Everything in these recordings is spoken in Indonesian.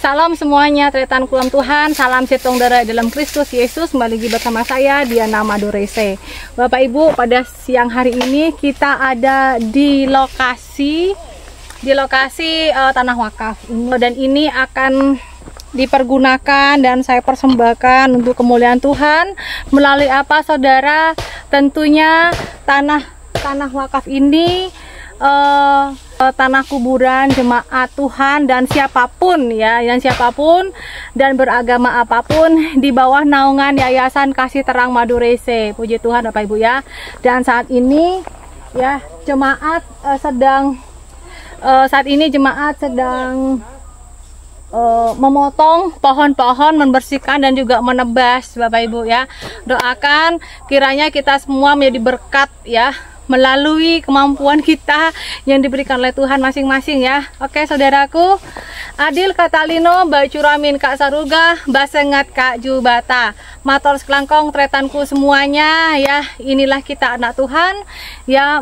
Salam semuanya, tretan kulam Tuhan, salam setong darah dalam Kristus Yesus. Kembali lagi bersama saya Diana Madurese. Bapak Ibu, pada siang hari ini kita ada di lokasi tanah wakaf ini, dan ini akan dipergunakan dan saya persembahkan untuk kemuliaan Tuhan. Melalui apa, saudara? Tentunya tanah wakaf ini tanah kuburan jemaat Tuhan dan siapapun dan beragama apapun di bawah naungan Yayasan Kasih Terang Madurese. Puji Tuhan Bapak Ibu ya. Dan saat ini ya jemaat sedang memotong pohon-pohon, membersihkan dan juga menebas Bapak Ibu ya. Doakan kiranya kita semua menjadi berkat ya, melalui kemampuan kita yang diberikan oleh Tuhan masing-masing ya. Oke saudaraku, Adil Katalino, Bacuramin Kak Saruga, Basengat Kak Jubata, Mator Sekelangkong, tretanku semuanya ya. Inilah kita anak Tuhan ya.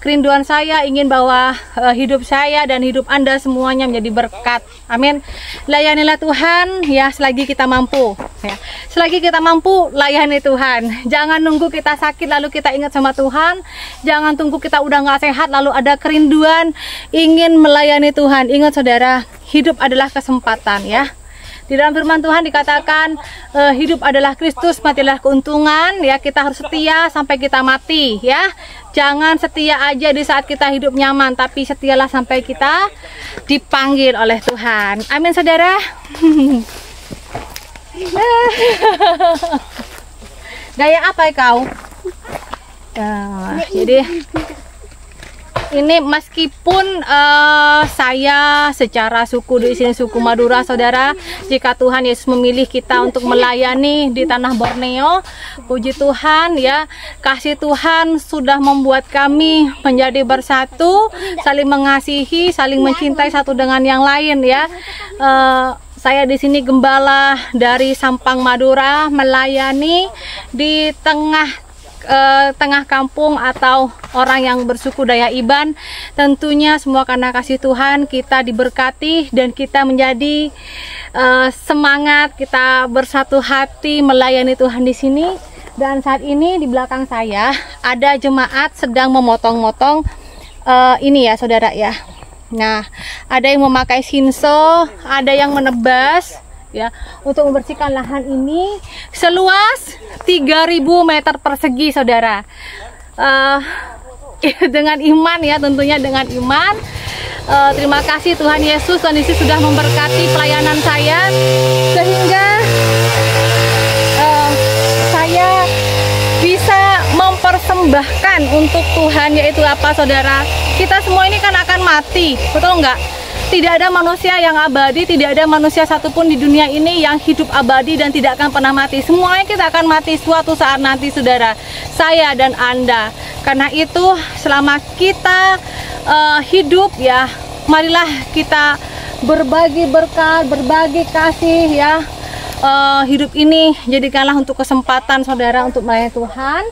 Kerinduan saya ingin bahwa hidup saya dan hidup Anda semuanya menjadi berkat. Amin. Layanilah Tuhan ya selagi kita mampu ya. Selagi kita mampu, layani Tuhan. Jangan nunggu kita sakit lalu kita ingat sama Tuhan. Jangan tunggu kita udah nggak sehat lalu ada kerinduan ingin melayani Tuhan. Ingat saudara, hidup adalah kesempatan ya. Di dalam firman Tuhan dikatakan hidup adalah Kristus, matilah keuntungan ya. Kita harus setia sampai kita mati ya. Jangan setia aja di saat kita hidup nyaman, tapi setialah sampai kita dipanggil oleh Tuhan. Amin saudara. Gaya apa ya kau? Jadi ini meskipun saya secara suku di sini suku Madura saudara, jika Tuhan Yesus memilih kita untuk melayani di tanah Borneo, puji Tuhan ya, kasih Tuhan sudah membuat kami menjadi bersatu, saling mengasihi, saling mencintai satu dengan yang lain ya. Saya di sini gembala dari Sampang Madura, melayani di tengah kampung atau orang yang bersuku Dayak Iban. Tentunya semua karena kasih Tuhan kita diberkati dan kita menjadi semangat, kita bersatu hati melayani Tuhan di sini. Dan saat ini di belakang saya ada jemaat sedang memotong-motong ini ya saudara ya. Nah, ada yang memakai sinso, ada yang menebas ya untuk membersihkan lahan ini seluas 3.000 meter persegi saudara. Dengan iman ya, tentunya dengan iman. Terima kasih Tuhan Yesus, Tuhan Yesus sudah memberkati pelayanan saya sehingga saya bisa mempersembahkan untuk Tuhan, yaitu apa saudara? Kita semua ini kan akan mati, betul nggak? Tidak ada manusia yang abadi, tidak ada manusia satupun di dunia ini yang hidup abadi dan tidak akan pernah mati. Semuanya kita akan mati suatu saat nanti saudara, saya dan Anda. Karena itu selama kita hidup ya, marilah kita berbagi berkat, berbagi kasih ya. Hidup ini jadikanlah untuk kesempatan saudara untuk melayani Tuhan.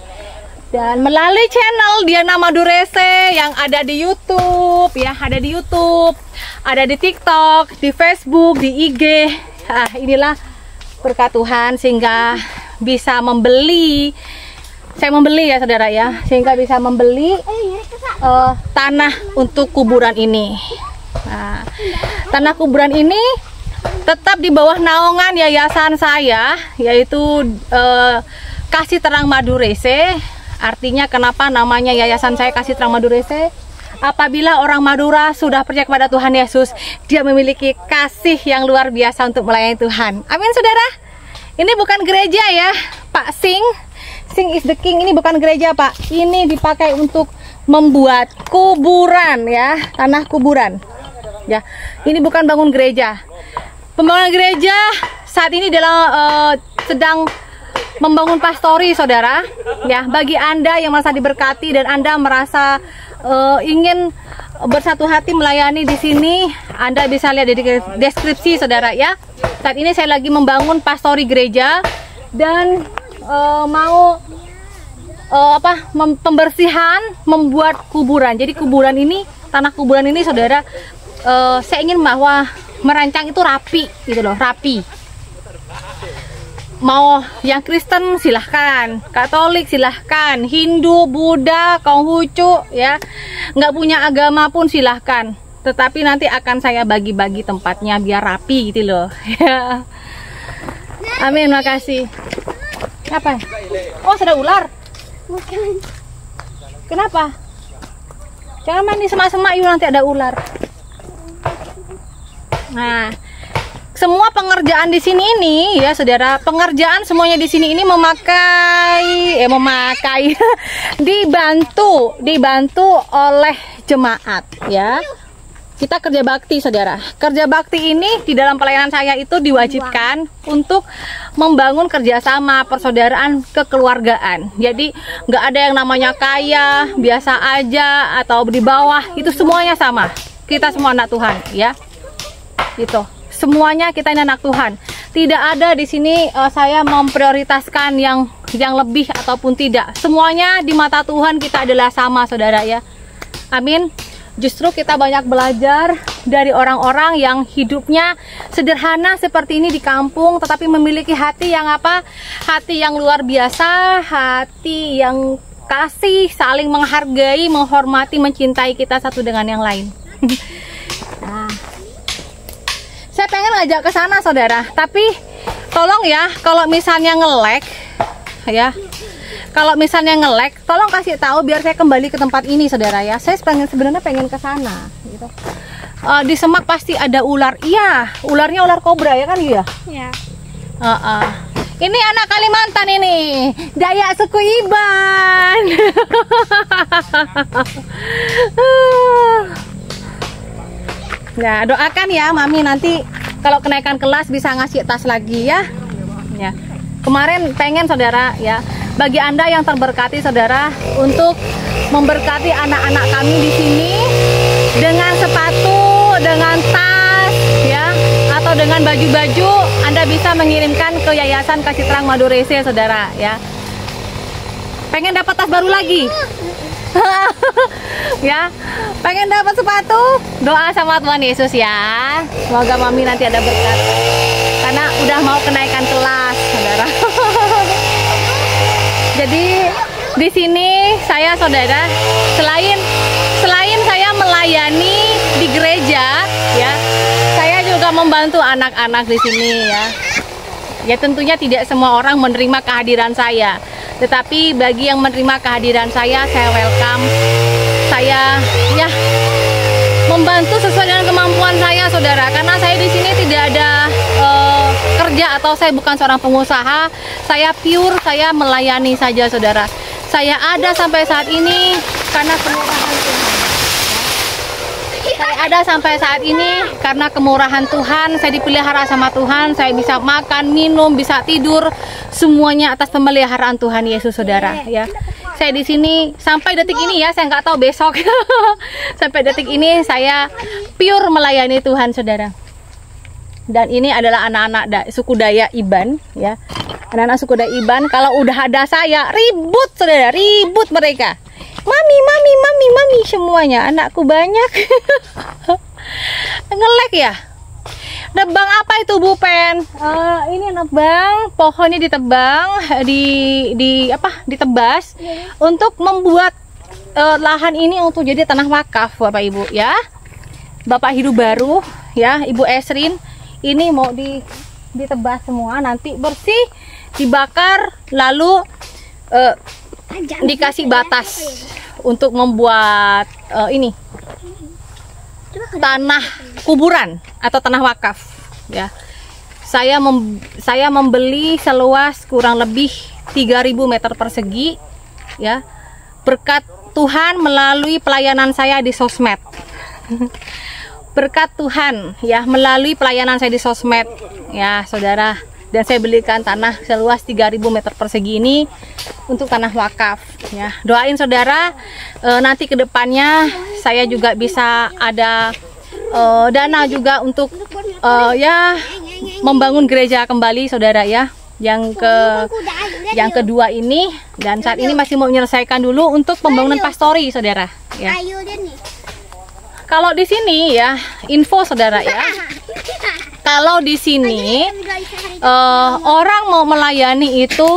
Dan melalui channel Diana Madurese yang ada di YouTube ya, ada di YouTube, ada di TikTok, di Facebook, di IG. Inilah berkat Tuhan sehingga bisa membeli, saya membeli ya saudara ya, sehingga bisa membeli tanah untuk kuburan ini. Nah, tanah kuburan ini tetap di bawah naungan yayasan saya, yaitu Kasih Terang Madurese. Artinya kenapa namanya yayasan saya Kasih Terang Madurese? Apabila orang Madura sudah percaya kepada Tuhan Yesus, dia memiliki kasih yang luar biasa untuk melayani Tuhan. Amin saudara. Ini bukan gereja ya Pak Sing is the king. Ini bukan gereja Pak. Ini dipakai untuk membuat kuburan ya, tanah kuburan ya. Ini bukan bangun gereja. Pembangunan gereja saat ini adalah sedang membangun pastori saudara ya. Bagi Anda yang merasa diberkati dan Anda merasa ingin bersatu hati melayani di sini, Anda bisa lihat di deskripsi saudara ya. Saat ini saya lagi membangun pastori gereja dan mau pembersihan, membuat kuburan. Jadi kuburan ini, tanah kuburan ini saudara saya ingin bahwa merancang itu rapi gitu loh, rapi. Mau yang Kristen silahkan, Katolik silahkan, Hindu, Buddha, Konghucu ya, nggak punya agama pun silahkan. Tetapi nanti akan saya bagi-bagi tempatnya biar rapi gitu loh. Ya. Amin, makasih. Apa? Oh, sudah ular. Kenapa? Jangan mandi semak-semak yuk, nanti ada ular. Nah, semua pengerjaan di sini ini ya saudara, pengerjaan semuanya di sini ini memakai dibantu oleh jemaat ya. Kita kerja bakti saudara. Kerja bakti ini di dalam pelayanan saya itu diwajibkan untuk membangun kerjasama, persaudaraan, kekeluargaan. Jadi nggak ada yang namanya kaya, biasa aja atau di bawah, itu semuanya sama. Kita semua anak Tuhan ya. Itu semuanya kita ini anak Tuhan. Tidak ada di sini saya memprioritaskan yang lebih ataupun tidak. Semuanya di mata Tuhan kita adalah sama saudara ya. Amin. Justru kita banyak belajar dari orang-orang yang hidupnya sederhana seperti ini di kampung, tetapi memiliki hati yang apa? Hati yang luar biasa, hati yang kasih, saling menghargai, menghormati, mencintai kita satu dengan yang lain. Nah, saya pengen ngajak ke sana saudara, tapi tolong ya, kalau misalnya nge-lag ya, kalau misalnya nge-lag, tolong kasih tahu biar saya kembali ke tempat ini saudara ya. Saya sebenarnya pengen ke sana gitu. Di semak pasti ada ular. Iya, ularnya ular kobra ya kan ya? Iya. Ini anak Kalimantan ini, Dayak suku Iban. Nah, doakan ya Mami nanti kalau kenaikan kelas bisa ngasih tas lagi ya. Ya. Kemarin pengen saudara ya, bagi Anda yang terberkati saudara untuk memberkati anak-anak kami di sini dengan sepatu, dengan tas ya, atau dengan baju-baju, Anda bisa mengirimkan ke Yayasan Kasih Terang Madurese saudara ya. Pengen dapat tas baru lagi? Ya, pengen dapat sepatu? Doa sama Tuhan Yesus ya. Semoga Mami nanti ada berkat. Karena udah mau kenaikan kelas, saudara. Jadi di sini saya saudara, selain saya melayani di gereja, ya, saya juga membantu anak-anak di sini ya. Ya tentunya tidak semua orang menerima kehadiran saya. Tetapi bagi yang menerima kehadiran saya welcome. Saya ya membantu sesuai dengan kemampuan saya, saudara. Karena saya di sini tidak ada kerja atau saya bukan seorang pengusaha. Saya pure, saya melayani saja, saudara. Saya ada sampai saat ini karena kemurahan Tuhan. Saya ada sampai saat ini karena kemurahan Tuhan. Saya dipelihara sama Tuhan. Saya bisa makan, minum, bisa tidur, semuanya atas pemeliharaan Tuhan Yesus, saudara. Ya, saya di sini sampai detik ini ya. Saya nggak tahu besok. Sampai detik ini saya pure melayani Tuhan, saudara. Dan ini adalah anak-anak suku Dayak Iban, ya. Anak-anak suku Dayak Iban. Kalau udah ada saya ribut, saudara, ribut mereka. Mami, mami, mami, mami, semuanya anakku banyak. Ngelek ya. Nebang apa itu Bu Pen? Ini nebang, pohonnya ditebang, ditebas untuk membuat lahan ini untuk jadi tanah wakaf, Bapak Ibu ya. Bapak hidup baru ya, Ibu Esrin, ini mau ditebas semua, nanti bersih, dibakar, lalu dikasih batas untuk membuat ini tanah kuburan atau tanah wakaf ya. Saya membeli seluas kurang lebih 3.000 meter persegi ya, berkat Tuhan melalui pelayanan saya di sosmed. Berkat Tuhan ya melalui pelayanan saya di sosmed ya, saudara. Dan saya belikan tanah seluas 3.000 meter persegi ini untuk tanah wakaf ya. Doain saudara, nanti kedepannya saya juga bisa ada dana juga untuk ya membangun gereja kembali, saudara ya. Yang kedua ini, dan saat ini masih mau menyelesaikan dulu untuk pembangunan pastori, saudara ya. Kalau di sini ya, info saudara ya. Kalau di sini orang mau melayani itu,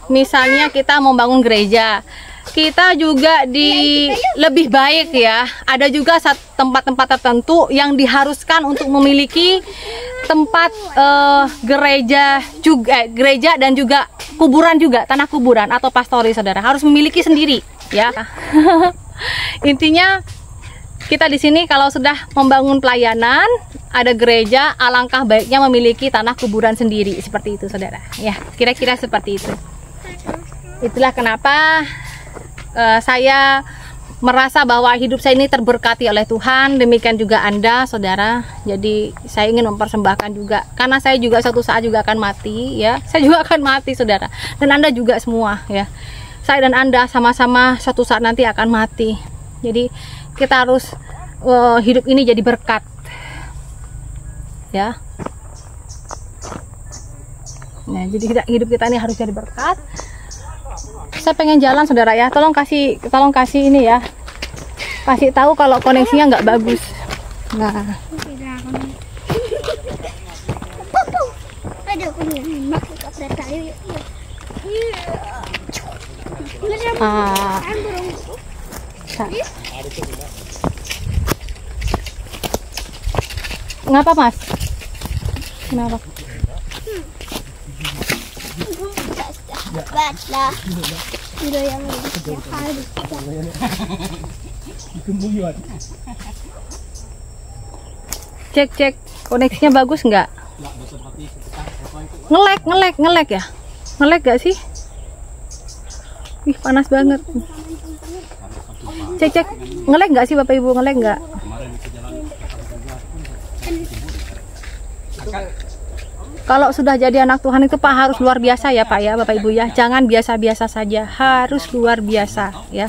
misalnya kita mau bangun gereja, kita juga lebih baik ya. Ada juga tempat-tempat tertentu yang diharuskan untuk memiliki tempat gereja juga, gereja dan juga kuburan juga, tanah kuburan atau pastori saudara harus memiliki sendiri ya. Intinya kita di sini kalau sudah membangun pelayanan, ada gereja, alangkah baiknya memiliki tanah kuburan sendiri seperti itu saudara. Ya, kira-kira seperti itu. Itulah kenapa saya merasa bahwa hidup saya ini terberkati oleh Tuhan. Demikian juga Anda saudara. Jadi saya ingin mempersembahkan juga, karena saya juga suatu saat juga akan mati ya. Saya juga akan mati saudara. Dan Anda juga semua ya. Saya dan Anda sama-sama suatu saat nanti akan mati. Jadi kita harus hidup ini jadi berkat ya. Nah, jadi hidup kita ini harus jadi berkat. Saya pengen jalan saudara ya, tolong kasih ini ya, kasih tahu kalau koneksinya nggak bagus. Nah, ngapa mas? Kenapa? Cek koneksinya bagus nggak? Ngelek ya? Ngelek gak sih? Ih, panas banget. Cek ngelek nggak sih Bapak Ibu? Ngelek nggak? Kalau sudah jadi anak Tuhan itu Pak harus luar biasa ya Pak ya, Bapak Ibu ya. Jangan biasa-biasa saja, harus luar biasa ya.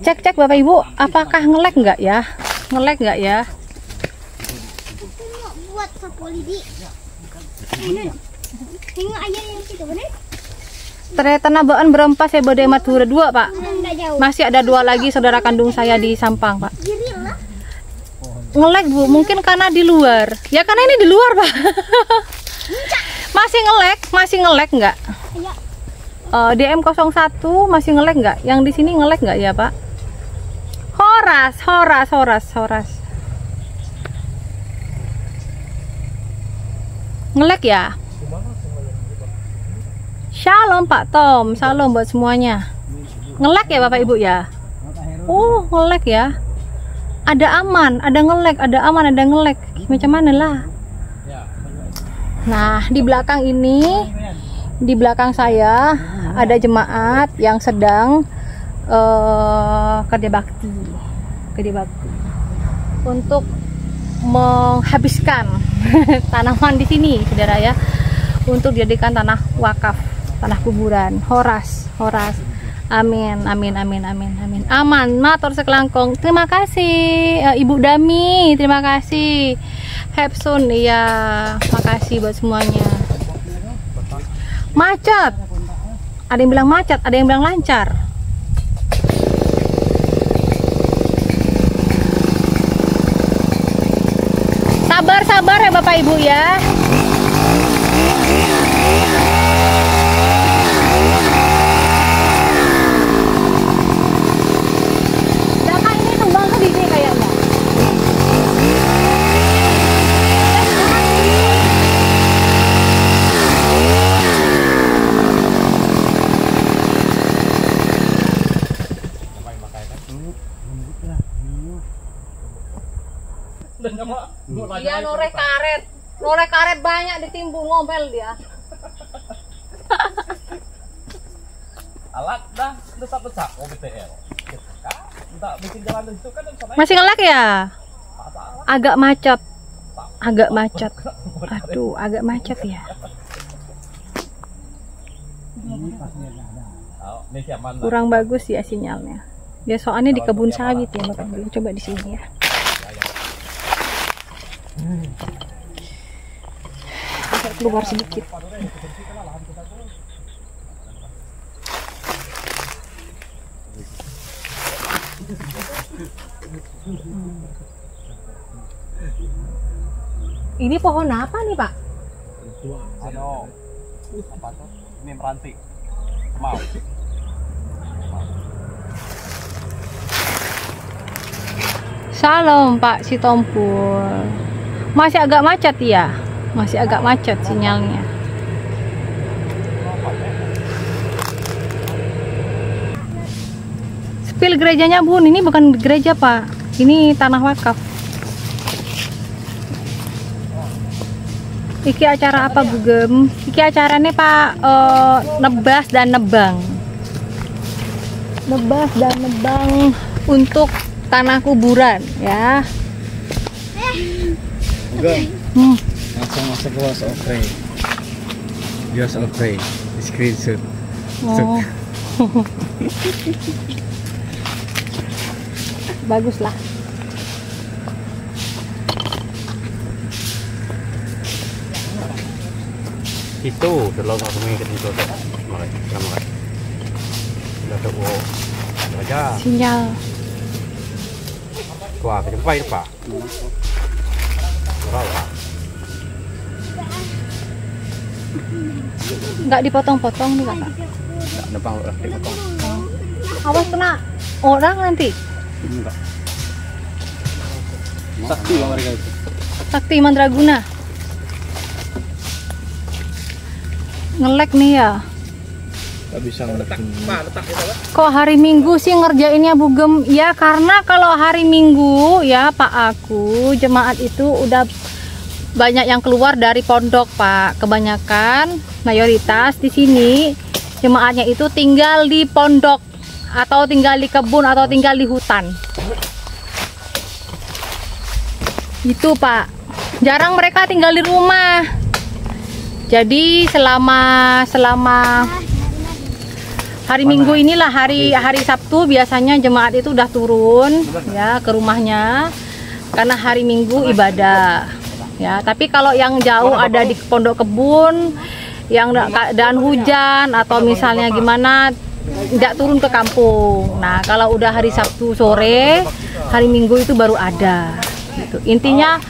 Cek Bapak Ibu, apakah ngelek nggak ya? Ngelek nggak ya? Buat ternyata nabaan berempat saya bode matura 2 Pak. Masih ada 2 lagi saudara kandung saya di Sampang Pak. Ngelek Bu, mungkin karena di luar. Ya karena ini di luar Pak. Masih ngelek nggak? DM01 masih ngelek nggak? Yang di sini ngelek nggak ya Pak? Horas. Ngelek ya? Shalom Pak Tom, salam buat semuanya. Ngelek ya Bapak Ibu ya? Oh, ngelek ya? Ada aman, ada ngelek, ada aman, ada ngelek. Macam mana lah? Nah, di belakang ini, di belakang saya ada jemaat yang sedang kerja bakti untuk menghabiskan tanaman di sini, saudara ya, untuk dijadikan tanah wakaf, tanah kuburan. Horas. Amin. Aman, matur sekelangkong. Terima kasih Ibu Dami, terima kasih Hepsun, iya, makasih buat semuanya. Macet. Ada yang bilang macet, ada yang bilang lancar. Sabar ya Bapak Ibu ya. Dia norek karet banyak ditimbun, ngomel dia. Alat dah desak oh BTL. Masih ngelek ya? Agak macet. Aduh, agak macet ya. Kurang bagus ya sinyalnya. Ya soalnya di kebun sawit ya Bapak Ibu. Coba di sini ya. Keluar sedikit. Ini pohon apa nih, Pak? Ano, apa tuh? Ini meranti. Mau. Shalom Pak Sitompul. Masih agak macet ya? Masih agak macet sinyalnya. Spill gerejanya Bun, ini bukan gereja Pak. Ini tanah wakaf. Iki acara apa Bugem? Iki acaranya Pak nebas dan nebang. Nebas dan nebang untuk tanah kuburan ya. Enggak. Langsung masuk ke WhatsApp. WhatsApp. Di screenshot. Oh. Bagus lah. Itu terlalu aku mengikat itu tuh. Makanya. Udah tuh. Aja. Sinyal. Wah, kejempai Pak. Berapa? Nggak dipotong-potong nih Kakak. Enggak nebang udah dipotong. Awas kena orang nanti. Enggak. Sakti Bang mereka itu. Sakti Mandraguna. Ngelek nih ya. Enggak bisa ngeletak. Pak, letak itu, Pak. Kok hari Minggu sih ngerjainnya Bugem? Ya karena kalau hari Minggu ya Pak aku jemaat itu udah banyak yang keluar dari pondok Pak. Kebanyakan mayoritas di sini jemaatnya itu tinggal di pondok atau tinggal di kebun atau tinggal di hutan. Itu Pak. Jarang mereka tinggal di rumah. Jadi selama hari Minggu inilah hari Sabtu biasanya jemaat itu udah turun ya ke rumahnya karena hari Minggu ibadah ya. Tapi kalau yang jauh ada di pondok kebun yang keadaan hujan atau misalnya gimana tidak turun ke kampung. Nah kalau udah hari Sabtu sore hari Minggu itu baru ada gitu. Intinya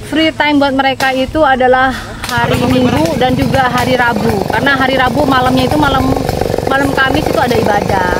free time buat mereka itu adalah hari Minggu dan juga hari Rabu karena hari Rabu malamnya itu malam Kamis itu ada ibadah.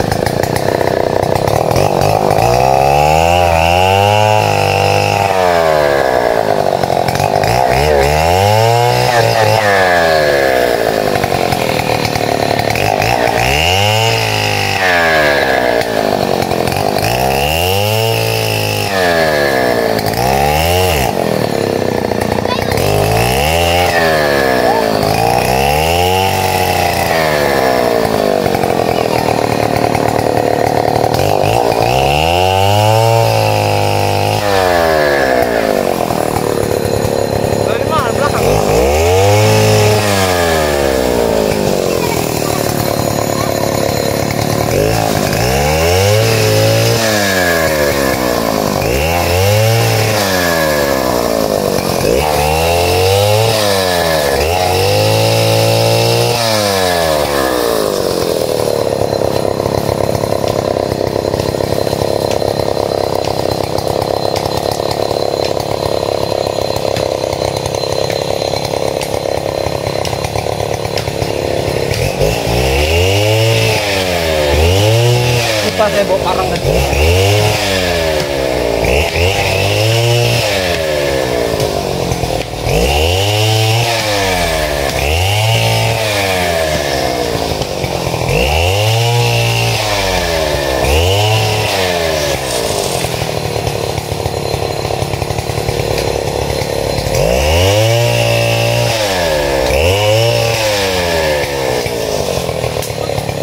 Saya bawa parang dan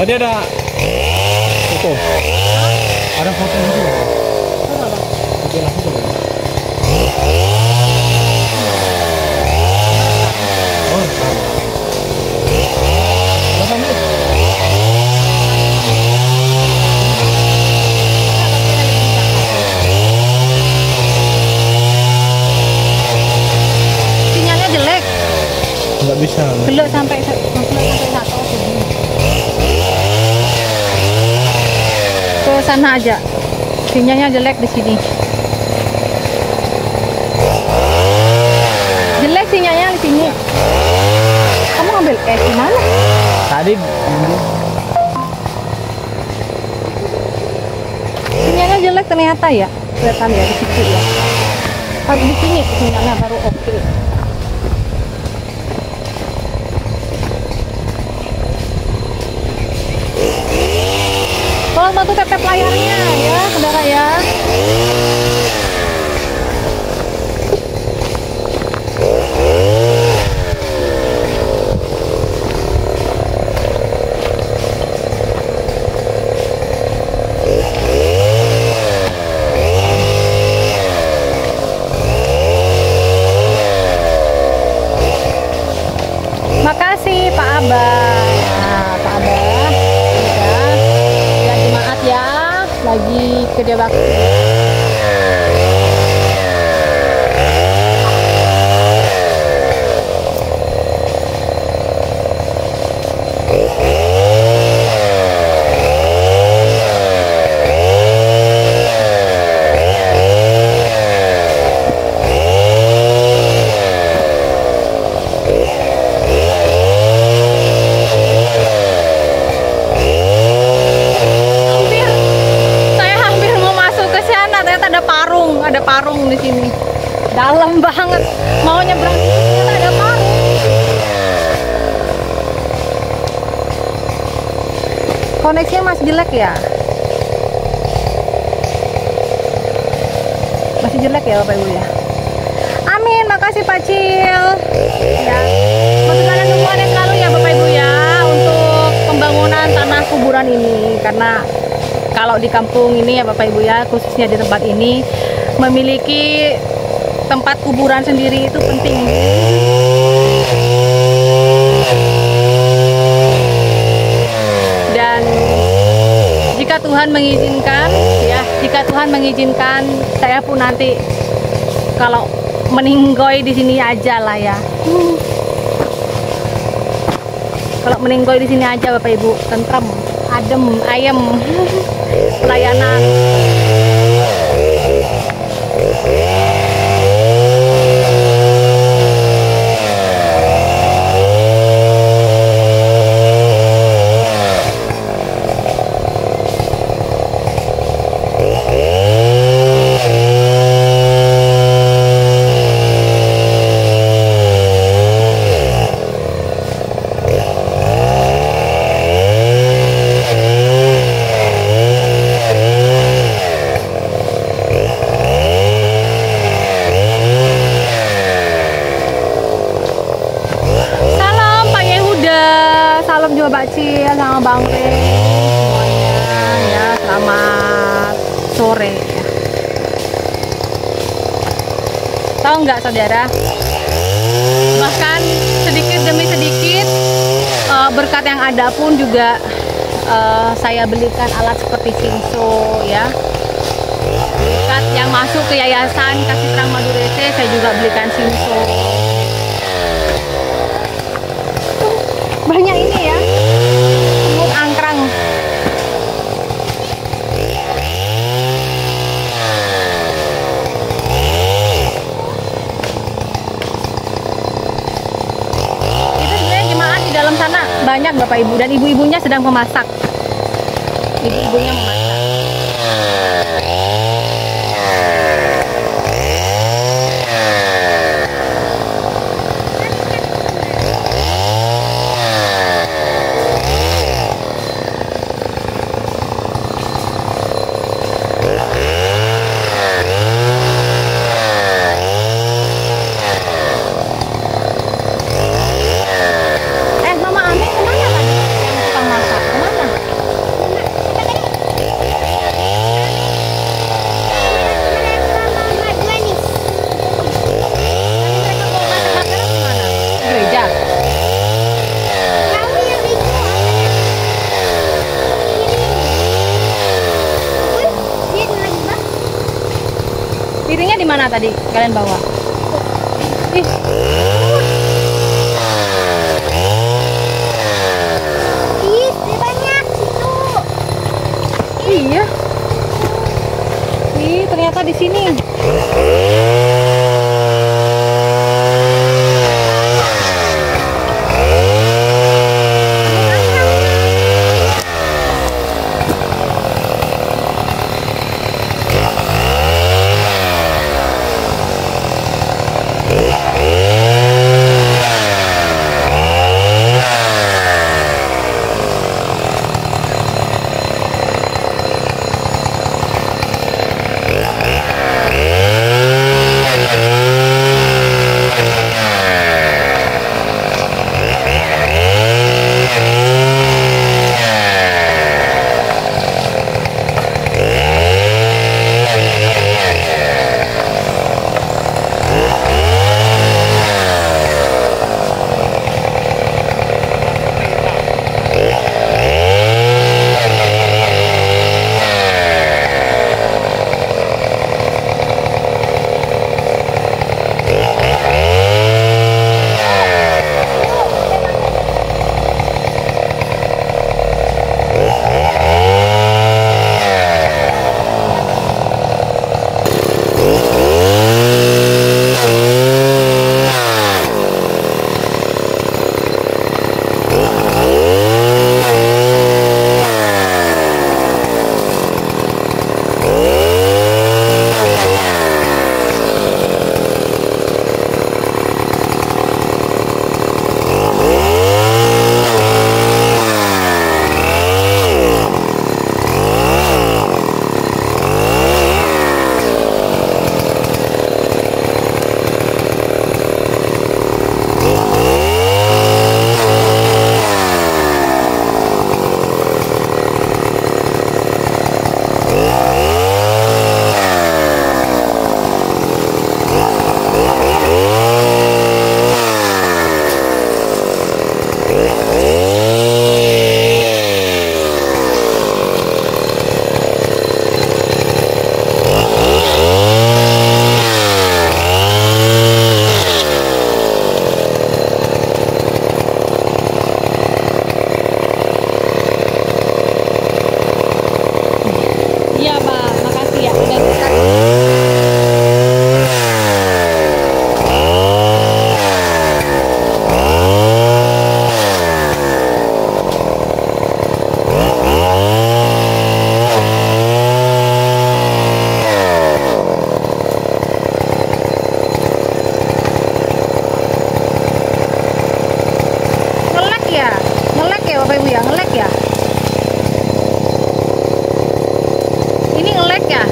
tadi ada foto. Ada foto juga. Foto langsung. Oh, berapa menit? Sinyalnya jelek. Enggak bisa. Belok sampai satu. Ke sana aja. Sinyalnya jelek di sini. Tadi Sinyalnya jelek ternyata ya, kelihatan ya di situ ya. Harus di sini sinyalnya baru oke. Tolong bantu tap layarnya ya, saudara ya. Makasih Pak Abah. Nah, Pak Abah ya jemaat ya, lagi kerja bakti. Ada parung di sini, dalam banget. Mau nyebrang ternyata ada parung. Koneksinya masih jelek ya? Masih jelek ya Bapak Ibu ya? Amin, makasih Pak Cil. Ya, masukkan dukungan yang selalu ya Bapak Ibu ya untuk pembangunan tanah kuburan ini, karena kalau di kampung ini ya Bapak Ibu ya, khususnya di tempat ini, memiliki tempat kuburan sendiri itu penting. Dan jika Tuhan mengizinkan ya, jika Tuhan mengizinkan, saya pun nanti kalau meninggoy di sini aja lah ya. Kalau meninggoy di sini aja Bapak Ibu, tentrem, adem, ayem, pelayanan. Mbak Cil sama Bang Re semuanya ya, selamat sore ya. Tahu nggak saudara, bahkan sedikit demi sedikit berkat yang ada pun juga saya belikan alat seperti Simso ya. Berkat yang masuk ke Yayasan Kasih Terang Madurese, saya juga belikan Simso. Banyak ini ya, semut angkrang. Itu sebenarnya jemaat di dalam sana banyak Bapak Ibu, dan ibu-ibunya sedang memasak. Ibu-ibunya memasak. Piringnya di mana tadi kalian bawa? Ih. Ih, banyak situ. Iya. Ih, ternyata di sini. Bapak Ibu ya, ngelek ya. Ini ngelek ya.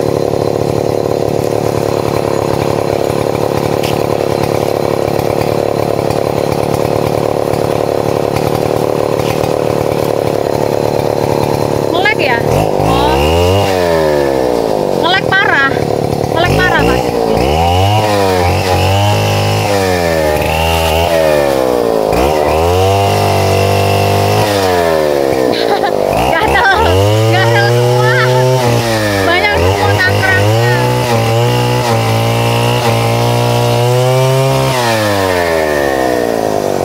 Ngelek ya. Oh. Ngelek parah. Ngelek parah Pak. Gatel semua. Banyak semua tangkrangnya.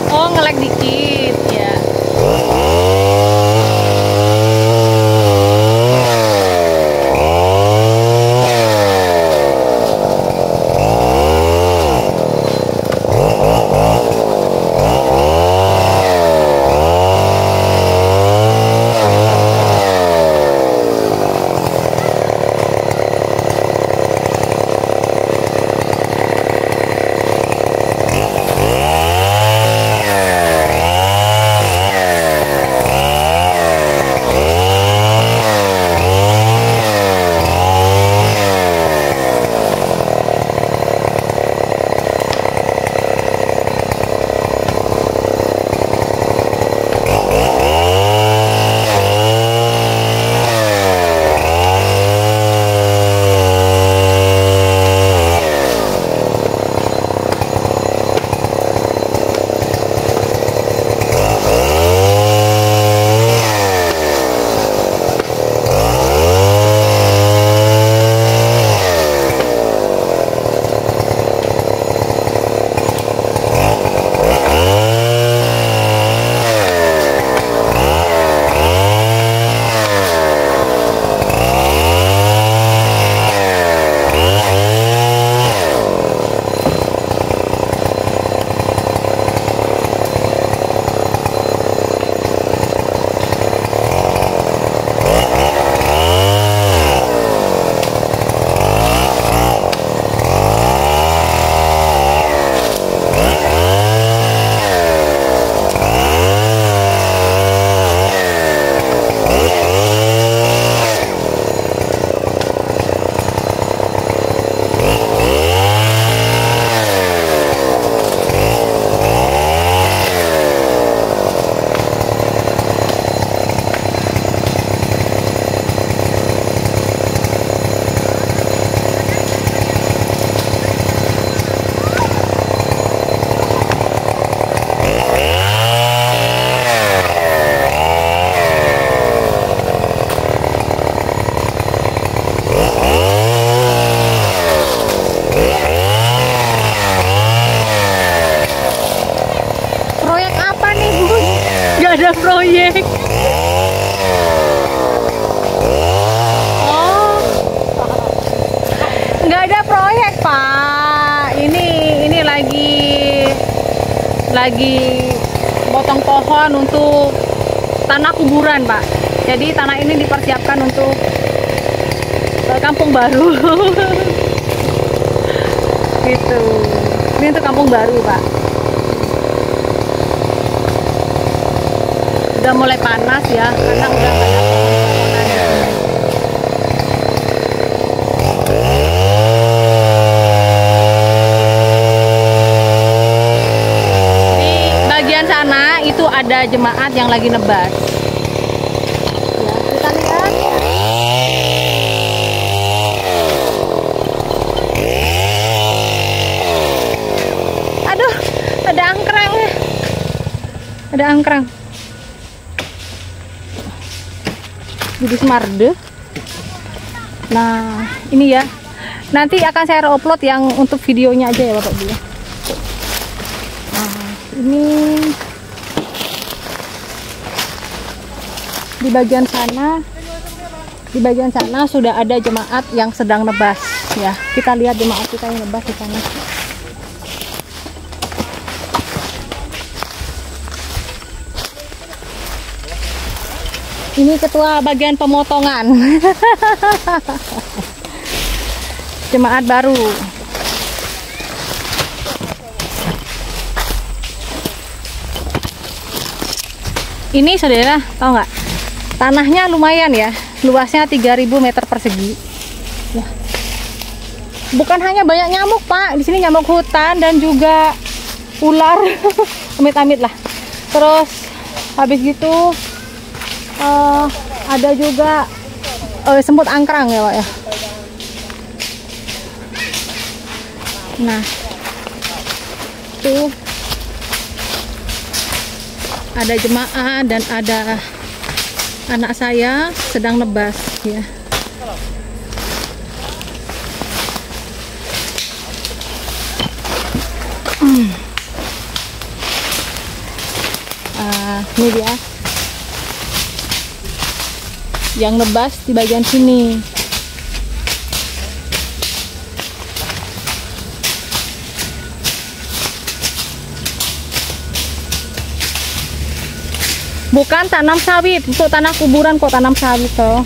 Oh, ngelek dikit ya. Ada proyek. Oh, nggak ada proyek Pak. Ini lagi potong pohon untuk tanah kuburan Pak. Jadi tanah ini dipersiapkan untuk kampung baru. Gitu. Ini untuk kampung baru Pak. Udah mulai panas ya, karena udah banyak pohon-pohonannya. Di bagian sana itu ada jemaat yang lagi nebas. Ya, kita lihat. Aduh, ada angkrang ya. Ada angkrang. Di Semarde. Nah, ini ya. Nanti akan saya upload yang untuk videonya aja ya Bapak Ibu. Nah, ini di bagian sana sudah ada jemaat yang sedang nebas ya. Kita lihat jemaat kita yang nebas di sana. Ini ketua bagian pemotongan. Jemaat baru. Ini saudara, tahu nggak? Tanahnya lumayan ya, luasnya 3000 meter persegi. Ya. Bukan hanya banyak nyamuk Pak, di sini nyamuk hutan dan juga ular, amit-amit lah. Terus habis gitu ada juga semut angkrang ya Pak ya. Nah, tuh ada jemaah dan ada anak saya sedang nebas ya. Ini dia yang nebas di bagian sini. Bukan tanam sawit, untuk tanah kuburan kok tanam sawit toh.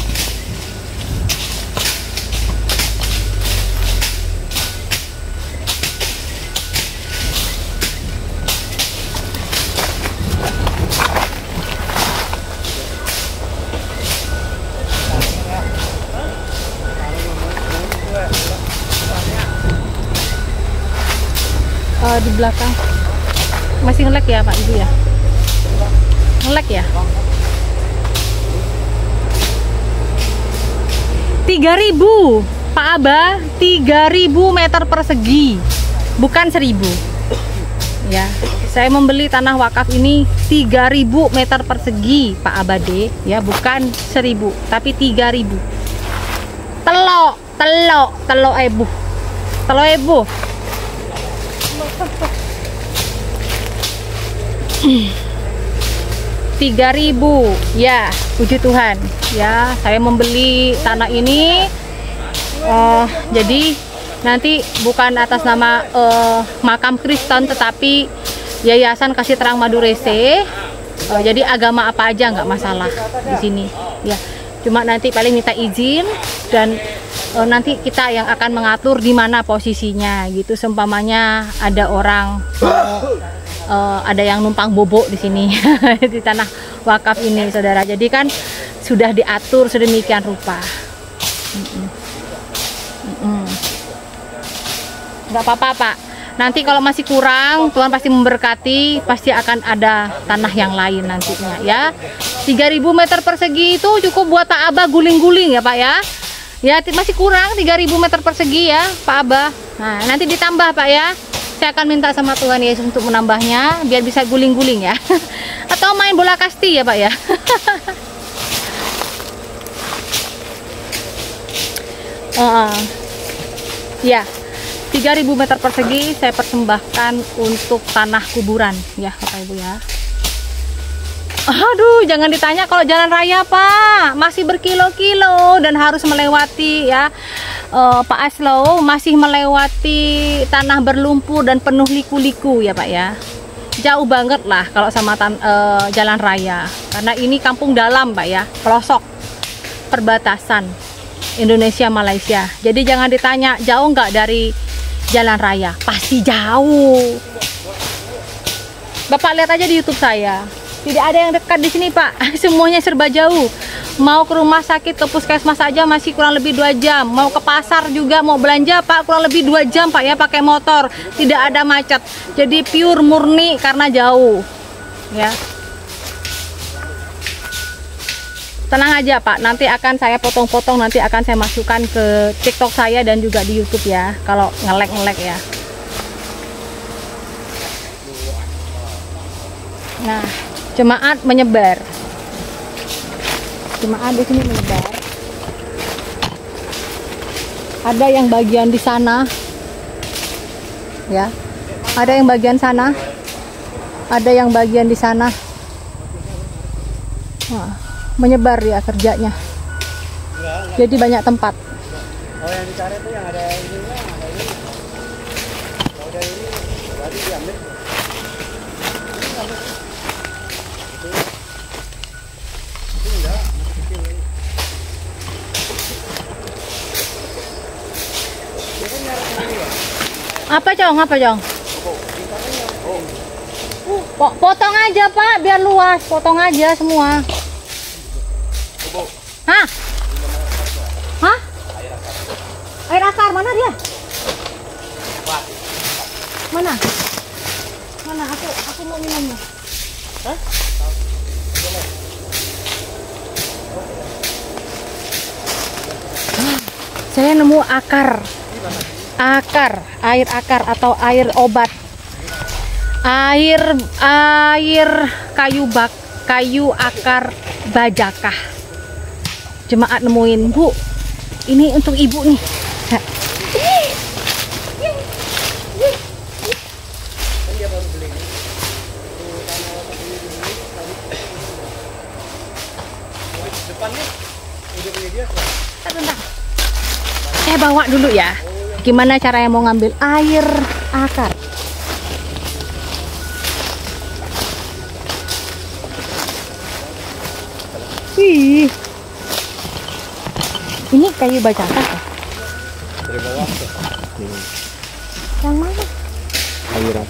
Di belakang masih nge-lag ya Pak Ibu ya? Nge-lag ya? 3000 Pak Aba, 3000 meter persegi, bukan 1000 ya. Saya membeli tanah wakaf ini 3000 meter persegi Pak Abade ya, bukan 1000 tapi 3000. Telok ebu 3000 ya, puji Tuhan ya. Saya membeli tanah ini jadi nanti bukan atas nama makam Kristen, tetapi Yayasan Kasih Terang Madurese. Jadi agama apa aja nggak masalah di sini ya. Cuma nanti paling minta izin dan nanti kita yang akan mengatur di mana posisinya gitu. Seumpamanya ada orang ada yang numpang bobok di sini di tanah wakaf ini saudara. Jadi kan sudah diatur sedemikian rupa. Nggak apa-apa Pak. Nanti kalau masih kurang, Tuhan pasti memberkati, pasti akan ada tanah yang lain nantinya ya. 3000 meter persegi itu cukup buat Pak Aba guling-guling ya Pak ya. Ya masih kurang 3000 meter persegi ya Pak Aba. Nah nanti ditambah Pak ya. Saya akan minta sama Tuhan Yesus untuk menambahnya biar bisa guling-guling ya. Atau main bola kasti ya Pak ya. Ya 3000 meter persegi saya persembahkan untuk tanah kuburan ya Bapak Ibu ya. Aduh, jangan ditanya kalau jalan raya Pak, masih berkilo-kilo dan harus melewati ya Pak Aslo, masih melewati tanah berlumpur dan penuh liku-liku ya Pak ya. Jauh banget lah kalau sama jalan raya, karena ini kampung dalam Pak ya, pelosok perbatasan Indonesia Malaysia. Jadi jangan ditanya jauh nggak dari jalan raya, pasti jauh. Bapak lihat aja di YouTube saya, tidak ada yang dekat di sini Pak, semuanya serba jauh. Mau ke rumah sakit, ke puskesmas saja masih kurang lebih 2 jam. Mau ke pasar juga, mau belanja Pak, kurang lebih 2 jam Pak ya, pakai motor, tidak ada macet. Jadi pure murni karena jauh ya. Tenang aja Pak, nanti akan saya potong-potong, nanti akan saya masukkan ke TikTok saya dan juga di YouTube ya, kalau nge-lag ya. Nah, jemaat menyebar. Jemaat di sini menyebar. Ada yang bagian di sana. Ya. Ada yang bagian sana. Ada yang bagian di sana. Wah, menyebar ya kerjanya. Jadi banyak tempat. Oh, yang dicari itu yang ada ininya, ada ini. Kalau dari ini berarti diambil. Apa Cong? Apa Cong? Potong aja Pak, biar luas. Potong aja semua. Hah? Hah? Air akar mana dia? Mana? Mana? Aku mau minumnya. Hah? Saya nemu akar, air akar atau air obat, air kayu akar bajakah. Jemaat nemuin, Bu. Ini untuk ibu nih. Bentar. Saya bawa dulu ya. Gimana caranya mau ngambil air akar? Wih. Ini kayu bajakah ya? Dari bawah tuh. Yang mana? Aliran.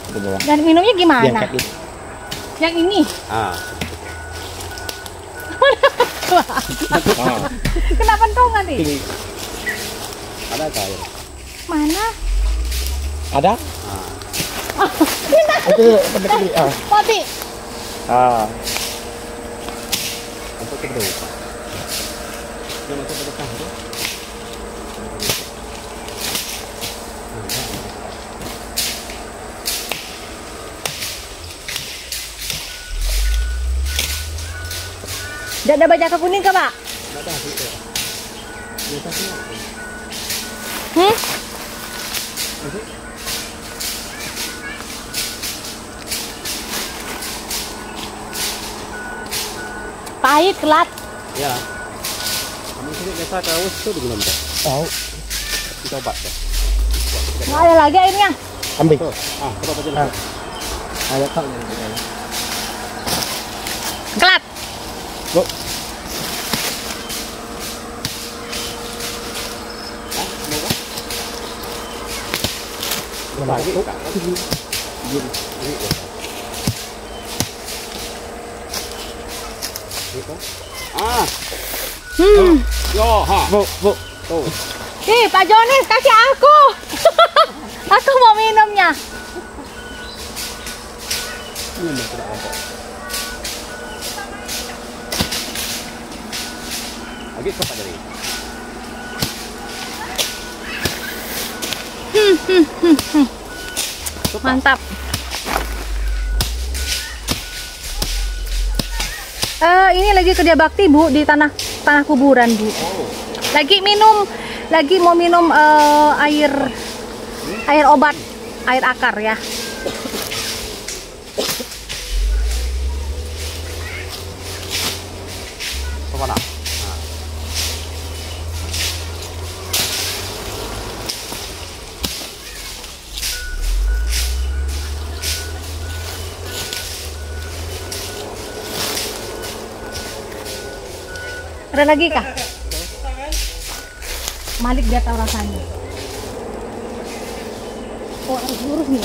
Ke bawah. Dan minumnya gimana? Diangkat dulu. Yang ini? Ah, Ah, Kenapa pentungan nih? ini ada air. Mana? ada? Itu pendek. Poti. Ah. Untuk kedua. Yang masuk ke depan tu. Ada bajak kuning ke Pak? Ada situ. Kita semua. Hmm? Pahit, kelat. Ya. Kamu sini biasa kau itu di belum tak? Tahu. Kita obat tu. Nggak ada lagi airnya. Ambil. Tuh. Ah, coba baca Ah. dulu. Ada tak? Kelat. Bu. Lagi. Ah, yo, ha. Bu, bu. Tuh. Ih, Pak Joni, kasih aku. Aku mau minumnya. Ini mah tidak apa. Lagi cepat dari. Mantap. Ini lagi kerja bakti Bu di tanah kuburan Bu. Lagi mau minum air obat, air akar ya. Coba nak. Ada lagi kah? Malik dia tahu rasanya. Oh, harus lurus nih.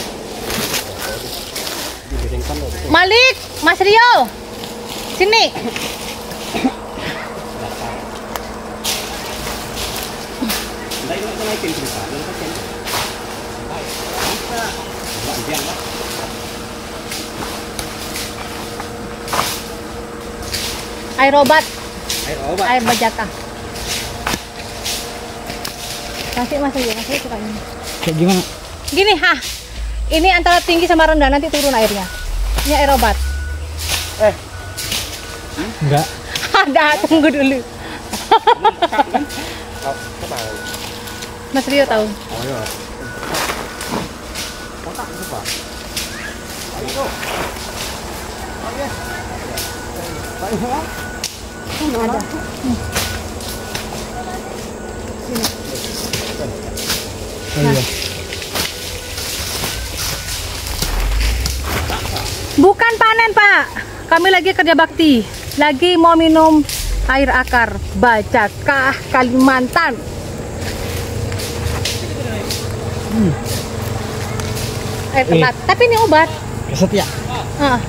Digeringkan loh. Malik, Mas Rio, sini. Nanti kita naikin cerita. Nanti kita naikin. Enggak biang lah. Air obat, Air obat. air bajakah. Kasih Mas Rio, Mas Rio suka ini. Kayak gimana? Gini, ini antara tinggi sama rendah, nanti turun airnya. Ini air obat. Enggak. Ada, tunggu dulu. Mas Rio tahu. Oh iya. Kotak itu Pak. Ayo. Ada. Oh iya. Bukan panen Pak, kami lagi kerja bakti, lagi mau minum air akar bajakah Kalimantan. Air telat, tapi ini obat. Setia. Ah,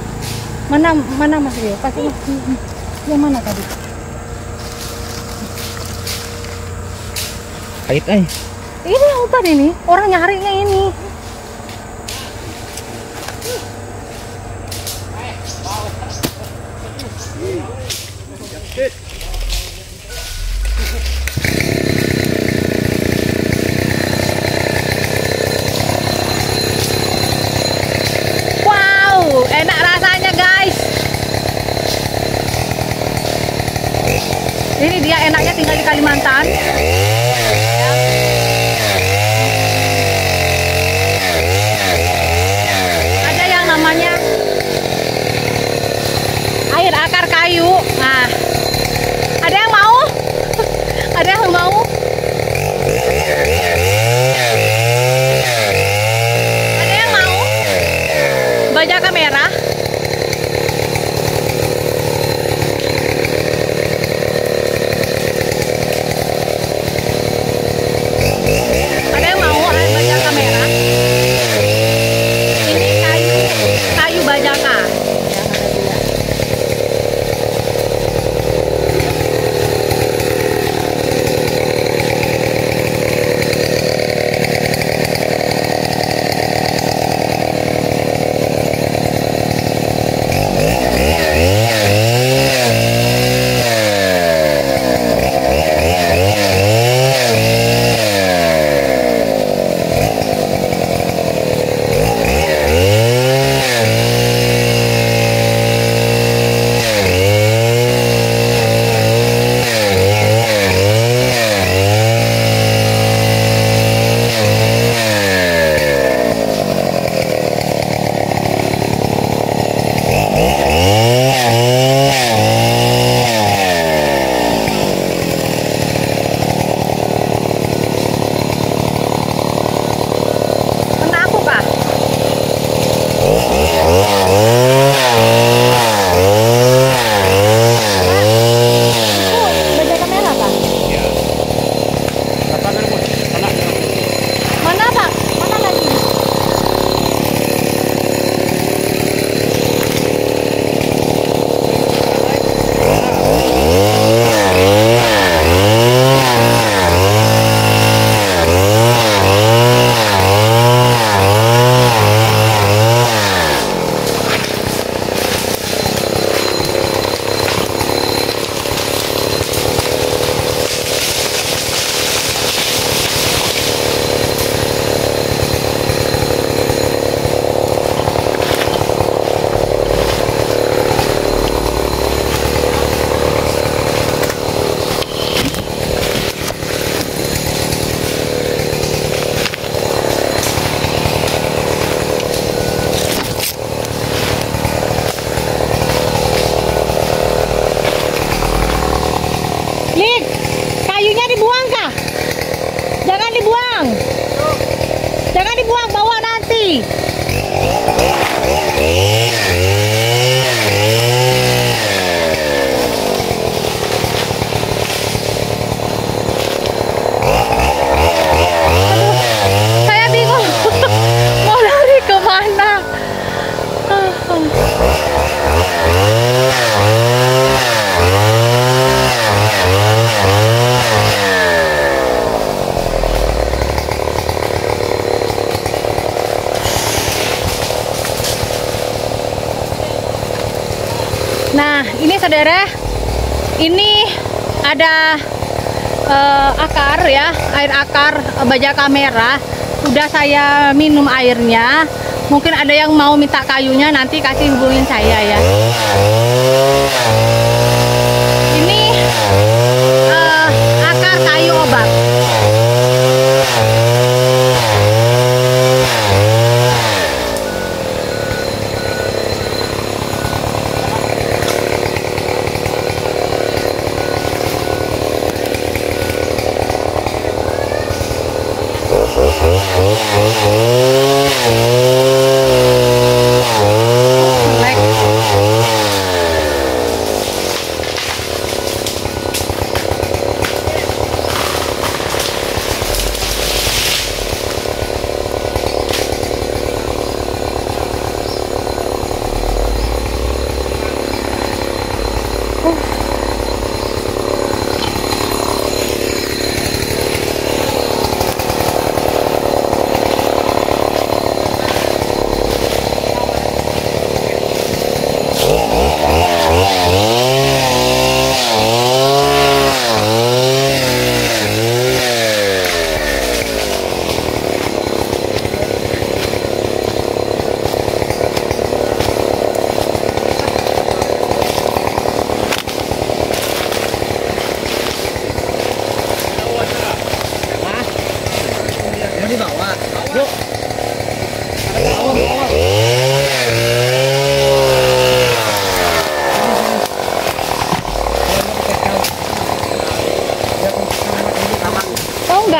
mana Mas Rio? Kasih Mas. Yang mana tadi? Kait ay. Ini yang umpan ini. Orang nyarinya ini. Wow, enak rasanya guys. Ini dia enaknya tinggal di Kalimantan. Ada yang namanya air akar kayu. Nah, ada yang mau? Ada yang mau? Ada yang mau? Bajak merah. Ada yang mau air bajaka merah? Ini kayu bajaka. Ya, ada dia. Kena aku kah? Itu bajaka merah kah? Ya. Katakan bos, kena. Mana Pak? Mana lagi? Lik, kayunya dibuang kah? Jangan dibuang. Jangan dibuang, bawa nanti. Aduh, saya bingung mau lari kemana. Nah, ini saudara, ini ada akar ya, air akar bajaka merah. Udah saya minum airnya. Mungkin ada yang mau minta kayunya, nanti kasih hubungin saya ya. Ini akar kayu obat. Jelek.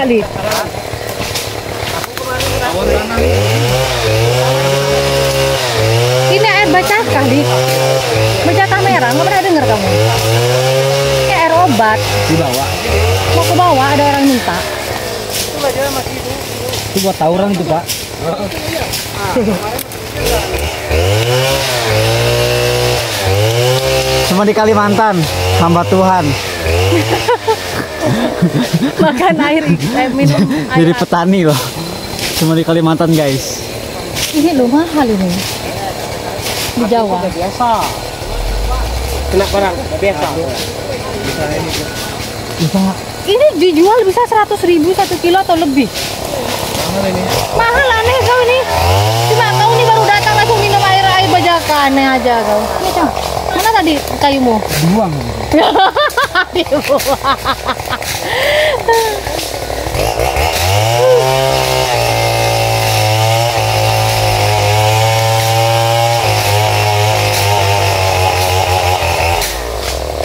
Li? Ini air bacakah, Li? Bacakah merah, nggak pernah dengar kamu? Kayak air obat. Dibawa. Mau ke bawah, ada orang minta. Itu buat tawuran itu, Pak. Cuma di Kalimantan, hamba Tuhan. Makan air, minum air. Jadi petani loh. Cuma di Kalimantan, guys. Ini loh mahal ini. Di Jawa. Biasa. Kena barang biasa. Bisa. Ini dijual bisa 100.000 1 kilo atau lebih. Mahal aneh kau ini. Cuma kau ini baru datang langsung minum air bajaka, aneh aja kau. Ini Cang, mana tadi kayumu? Buang.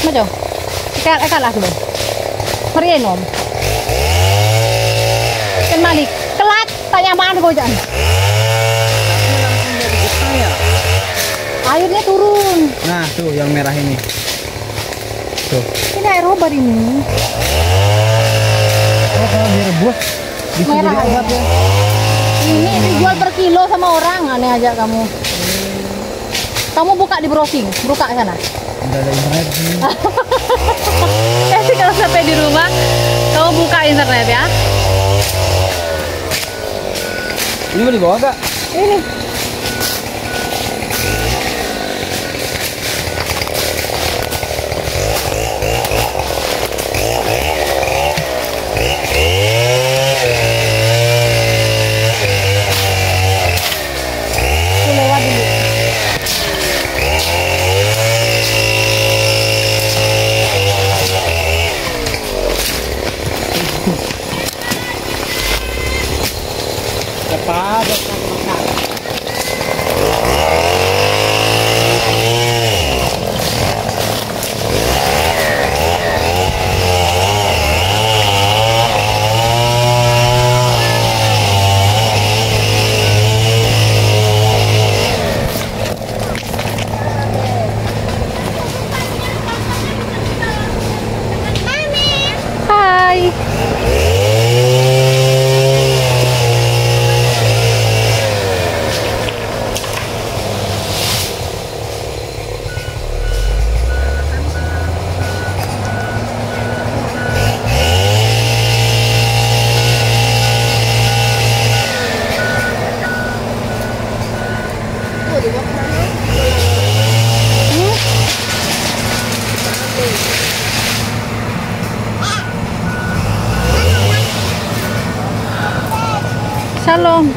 Macam? Ikan lah dulu. Mari nom. Kan Malik, kelat tanya mana kau jangan. Airnya turun. Nah, tuh yang merah ini. Tuh. Ini air obat ini. Oh, kalau direbus bisa Merah jadi obat ya. Ini dijual per kilo sama orang, aneh aja kamu. Kamu buka di browsing, buka sana. Udah ada internet di sini. Nanti kalau sampai di rumah, kamu buka internet ya. Ini mau dibawa gak? Ini. Lewat dulu. Hai. Shalom.